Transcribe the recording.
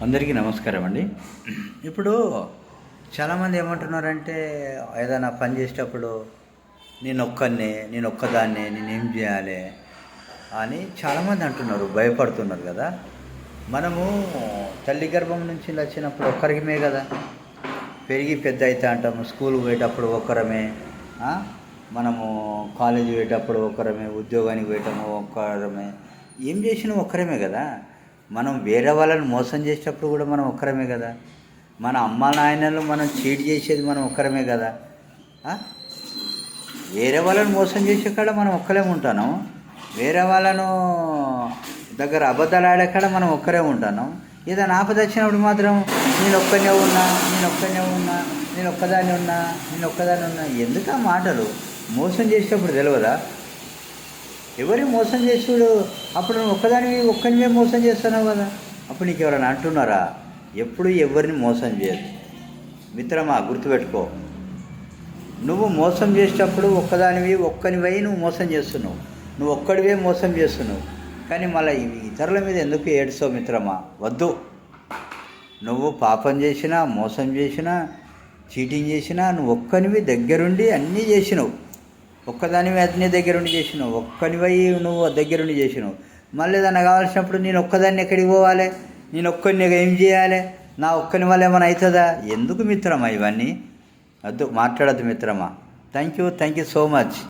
అందరికీ నమస్కారం అండి. ఇప్పుడు చాలామంది ఏమంటున్నారంటే ఏదైనా పని చేసేటప్పుడు నేను ఒక్కదాన్నే నేనేం చేయాలి అని చాలామంది అంటున్నారు, భయపడుతున్నారు కదా. మనము తల్లి గర్భం నుంచి వచ్చినప్పుడు ఒక్కరిమే కదా, పెరిగి పెద్ద అయితే అంటాము. స్కూల్కి పోయేటప్పుడు ఒక్కరమే, మనము కాలేజీ పోయేటప్పుడు ఒక్కరమే, ఉద్యోగానికి పోయేటము ఒక్కరమే, ఏం చేసినా ఒక్కరమే కదా. మనం వేరే వాళ్ళని మోసం చేసేటప్పుడు కూడా మనం ఒక్కరమే కదా. మన అమ్మ నాయనలు మనం చీట్ చేసేది మనం ఒక్కరమే కదా. వేరే వాళ్ళని మోసం చేసే కాడ మనం ఒక్కరే ఉంటాను, వేరే వాళ్ళను దగ్గర అబద్ధాలు ఆడే కాడ మనం ఒక్కరే ఉంటాను. ఏదైనా ఆపద వచ్చినప్పుడు మాత్రం నేను ఒక్కనే ఉన్నా, నేను ఒక్కదాన్ని ఉన్నా. ఎందుకు ఆ మాటలు? మోసం చేసేటప్పుడు తెలియదా? ఎవరి మోసం చేసుడు? అప్పుడు నువ్వు ఒక్కనివే మోసం చేస్తున్నావు కదా. అప్పుడు నీకు ఎవరైనా అంటున్నారా? ఎప్పుడు ఎవరిని మోసం చేయదు మిత్రమా, గుర్తుపెట్టుకో. నువ్వు మోసం చేసేటప్పుడు ఒక్కనివై నువ్వు మోసం చేస్తున్నావు, నువ్వు ఒక్కడివే మోసం చేస్తున్నావు. కానీ మళ్ళీ ఇతరుల మీద ఎందుకు ఏడుస్తావు మిత్రమా? వద్దు. నువ్వు పాపం చేసినా, మోసం చేసినా, చీటింగ్ చేసినా నువ్వు ఒక్కనివి దగ్గరుండి అన్నీ చేసినావు. ఒక్కదానివి అన్నీ దగ్గరుండి చేసినావు, ఒక్కనివై నువ్వు దగ్గరుండి చేసినావు. మళ్ళీ ఏదన్నా కావాల్సినప్పుడు నేను ఒక్కదాన్ని ఎక్కడికి పోవాలి, నేను ఒక్కడిని ఏం చేయాలి, నా ఒక్కని వల్ల ఏమైనా అవుతుందా? ఎందుకు మిత్రమా ఇవన్నీ? వద్దు, మాట్లాడద్దు మిత్రమా. Thank you so much.